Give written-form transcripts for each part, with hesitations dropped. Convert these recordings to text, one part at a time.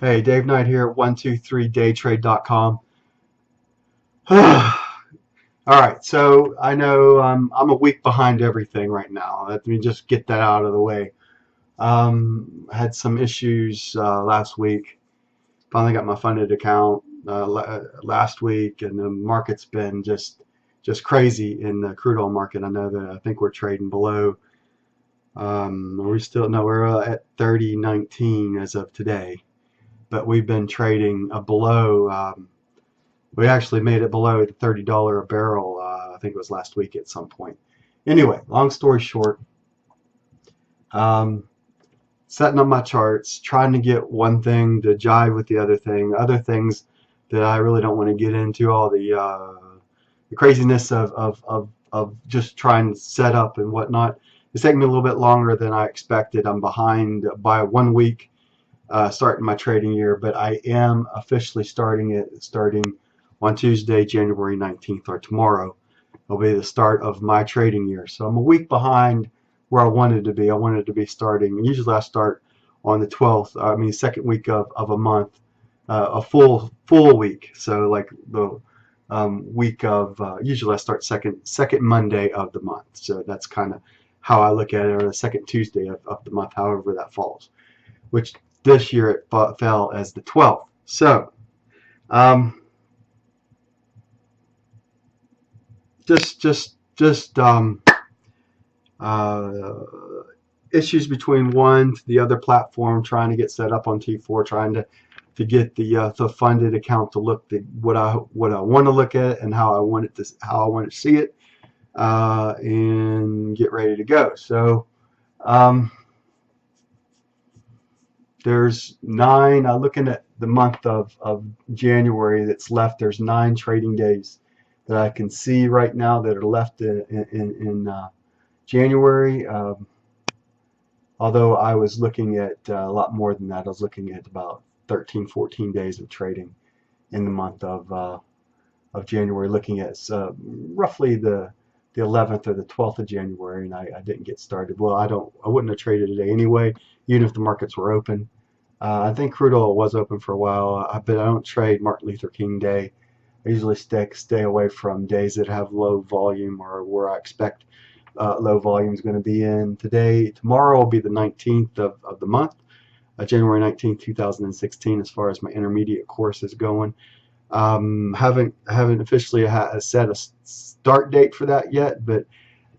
Hey, Dave Knight here at 123daytrade.com. All right, so I know I'm a week behind everything right now. Let me just get that out of the way. Had some issues last week. Finally got my funded account last week, and the market's been just crazy in the crude oil market. I think we're trading below. We still no, we're at 30.19 as of today, but we've been trading below. We actually made it below the $30 a barrel. I think it was last week at some point. Anyway, long story short, um, setting up my charts, trying to get one thing to jive with the other thing, other things that I really don't want to get into, all the craziness of just trying to set up and whatnot. It's taking me a little bit longer than I expected. I'm behind by 1 week starting my trading year, but I am officially starting on Tuesday, January 19th, or tomorrow. Will be the start of my trading year. So I'm a week behind where I wanted to be. I wanted to be starting. Usually I start on the 12th. I mean, second week of a month, a full week. So like the week of usually I start second Monday of the month. So that's kind of how I look at it, or the second Tuesday of the month, however that falls. Which this year it fell as the 12th. So um, just uh, issues between one to the other platform, trying to get set up on T4, trying to get the funded account to look what I want to look at and how I want to see it, and get ready to go. So um, there's nine. Looking at the month of January that's left, there's 9 trading days that I can see right now that are left in January. Although I was looking at a lot more than that. I was looking at about 13, 14 days of trading in the month of January, looking at roughly the 11th or the 12th of January, and I didn't get started. Well, I wouldn't have traded today anyway, even if the markets were open. I think crude oil was open for a while, but I don't trade Martin Luther King Day. I usually stay away from days that have low volume or where I expect low volume is going to be in. Tomorrow will be the 19th of the month, January 19th, 2016, as far as my intermediate course is going. Haven't officially set a start date for that yet, but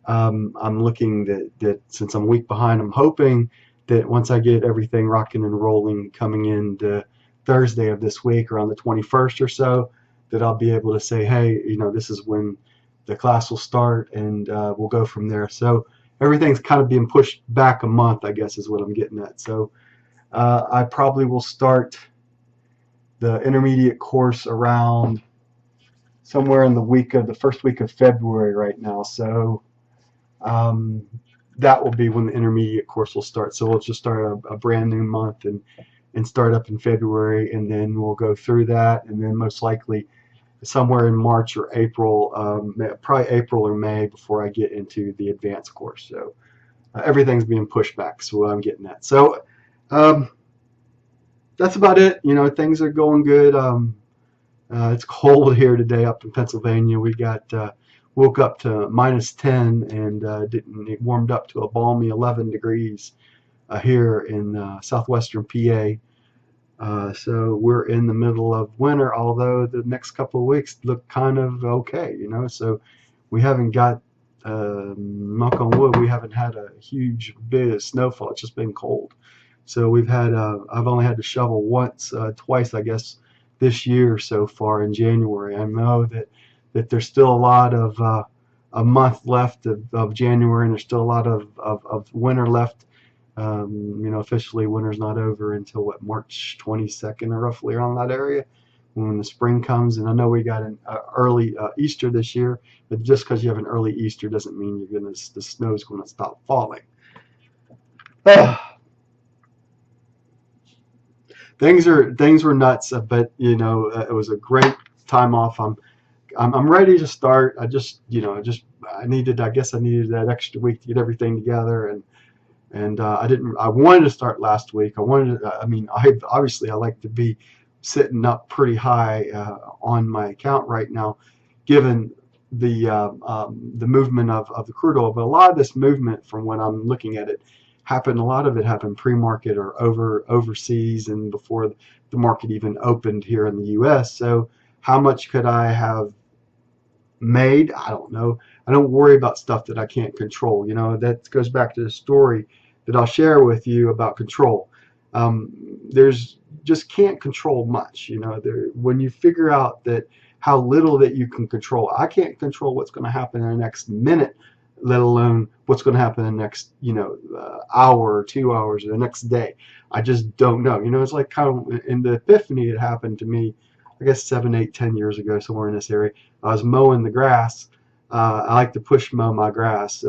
I'm looking that since I'm a week behind, I'm hoping that once I get everything rocking and rolling coming into Thursday of this week, around the 21st or so, that I'll be able to say, hey, this is when the class will start, and we'll go from there. So everything's kind of being pushed back a month, I guess, is what I'm getting at. So I probably will start the intermediate course around somewhere in the first week of February right now. So um, that will be when the intermediate course will start. So we'll just start a brand new month and start up in February, and then we'll go through that, and then most likely somewhere in March or April, probably April or May before I get into the advanced course. So everything's being pushed back. So what I'm getting at. So um, that's about it. Things are going good. It's cold here today up in Pennsylvania. We got woke up to -10 and didn't it warmed up to a balmy 11 degrees here in southwestern PA. So we're in the middle of winter, although the next couple of weeks look kind of okay, So we haven't got, knock on wood, we haven't had a huge bit of snowfall. It's just been cold. So I've only had to shovel twice, I guess, this year so far in January. I know that there's still a lot of a month left of January, and there's still a lot of winter left. Officially winter's not over until March 22nd or roughly around that area when the spring comes. And I know we got an early Easter this year, but just because you have an early Easter doesn't mean the snow's going to stop falling. Things were nuts, but it was a great time off. I'm ready to start. I guess I needed that extra week to get everything together and I didn't. I wanted to start last week. I wanted to, I mean, I like to be sitting up pretty high on my account right now, given the movement of the crude oil. But a lot of this movement, from when I'm looking at it, happened. A lot of it happened pre-market or overseas, and before the market even opened here in the U.S. So how much could I have made? I don't know. I don't worry about stuff that I can't control. That goes back to the story that I'll share with you about control. There's just can't control much. When you figure out that how little that you can control. I can't control what's going to happen in the next minute, let alone what's going to happen in the next, hour or 2 hours or the next day. I just don't know. It's like kind of in the epiphany it happened to me, I guess 7, 8, 10 years ago, somewhere in this area. I was mowing the grass. I like to push mow my grass,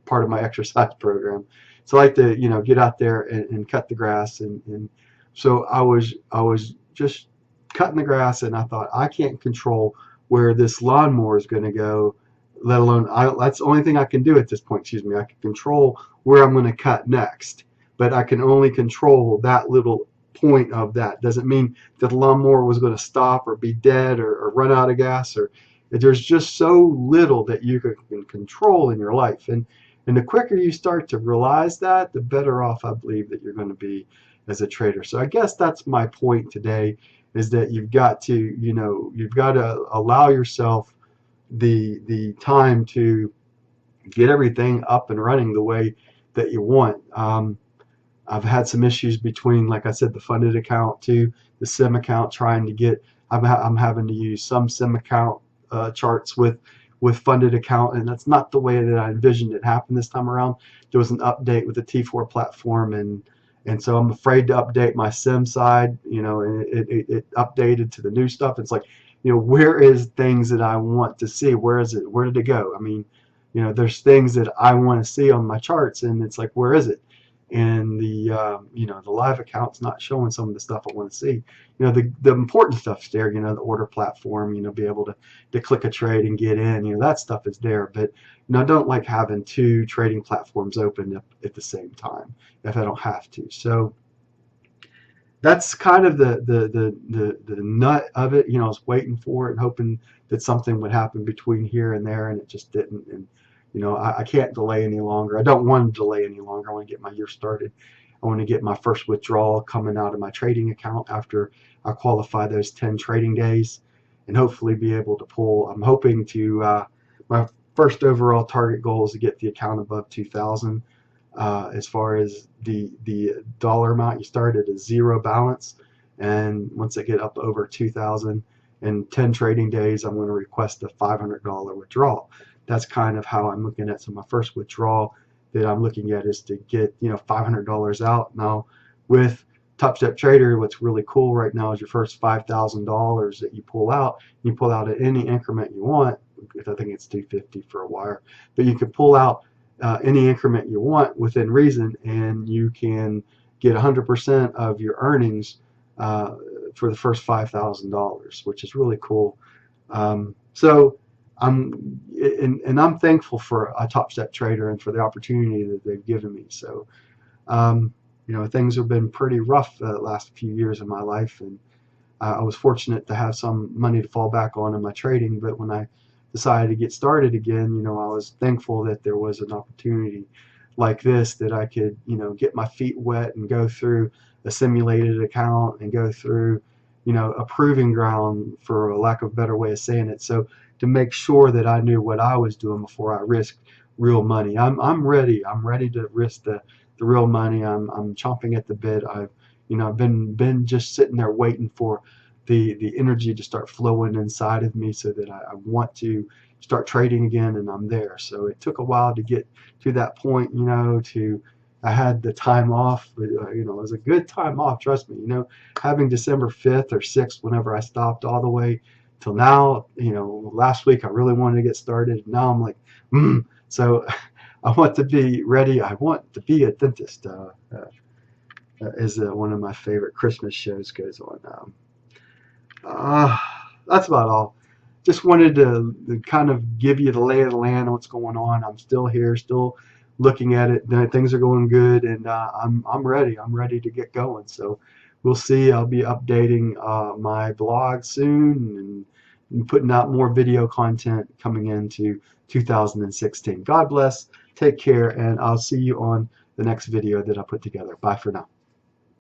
part of my exercise program. So I like to, get out there and cut the grass. And so I was just cutting the grass, and I thought, I can't control where this lawnmower is going to go, let alone, that's the only thing I can do at this point. Excuse me. I can control where I'm going to cut next, but I can only control that little point of that. Doesn't mean that the lawnmower was going to stop or be dead or run out of gas, or there's just so little that you can control in your life. And the quicker you start to realize that, the better off I believe that you're going to be as a trader. So I guess that's my point today, is that you've got to allow yourself the time to get everything up and running the way that you want. I've had some issues between, like I said, the funded account to the sim account, trying to get. I'm having to use some sim account charts with funded account, and that's not the way that I envisioned it happen this time around. There was an update with the T4 platform, and so I'm afraid to update my sim side. And it updated to the new stuff. It's like, where is things that I want to see? Where is it? Where did it go? I mean, there's things that I want to see on my charts, and it's like, where is it? And the live account's not showing some of the stuff I want to see. The important stuff's there. The order platform. Be able to click a trade and get in. That stuff is there. But I don't like having two trading platforms open at the same time if I don't have to. So that's kind of the nut of it. I was waiting for it and hoping that something would happen between here and there, and it just didn't. And I can't delay any longer. I don't want to delay any longer. I want to get my year started. I want to get my first withdrawal coming out of my trading account after I qualify those 10 trading days, and hopefully be able to pull. I'm hoping to my first overall target goal is to get the account above 2,000. As far as the dollar amount, you start at a zero balance, and once I get up over 2,000 in 10 trading days, I'm going to request a $500 withdrawal. That's kind of how I'm looking at. So my first withdrawal that I'm looking at is to get $500 out. Now with Top Step Trader, what's really cool right now is your first $5,000 that you pull out. You pull out at any increment you want. I think it's 250 for a wire, but you can pull out any increment you want within reason, and you can get 100% of your earnings for the first $5,000, which is really cool. So I'm thankful for a Top Step Trader and for the opportunity that they've given me. So things have been pretty rough the last few years of my life, and I was fortunate to have some money to fall back on in my trading. But when I decided to get started again, I was thankful that there was an opportunity like this, that I could, get my feet wet and go through a simulated account and go through, a proving ground, for a lack of a better way of saying it. So to make sure that I knew what I was doing before I risked real money. I'm ready. I'm ready to risk the real money. I'm chomping at the bit. I've been just sitting there waiting for the energy to start flowing inside of me, so that I want to start trading again, and I'm there. So it took a while to get to that point. I had the time off, but, it was a good time off. Trust me. Having December 5th or 6th, whenever I stopped, all the way till now. Last week I really wanted to get started. Now I'm like, So I want to be ready. I want to be a dentist. Is one of my favorite Christmas shows goes on. That's about all. Just wanted to kind of give you the lay of the land of what's going on. I'm still here, still looking at it, then things are going good, and I'm ready. I'm ready to get going. So we'll see. I'll be updating my blog soon, and putting out more video content coming into 2016. God bless. Take care, and I'll see you on the next video that I put together. Bye for now.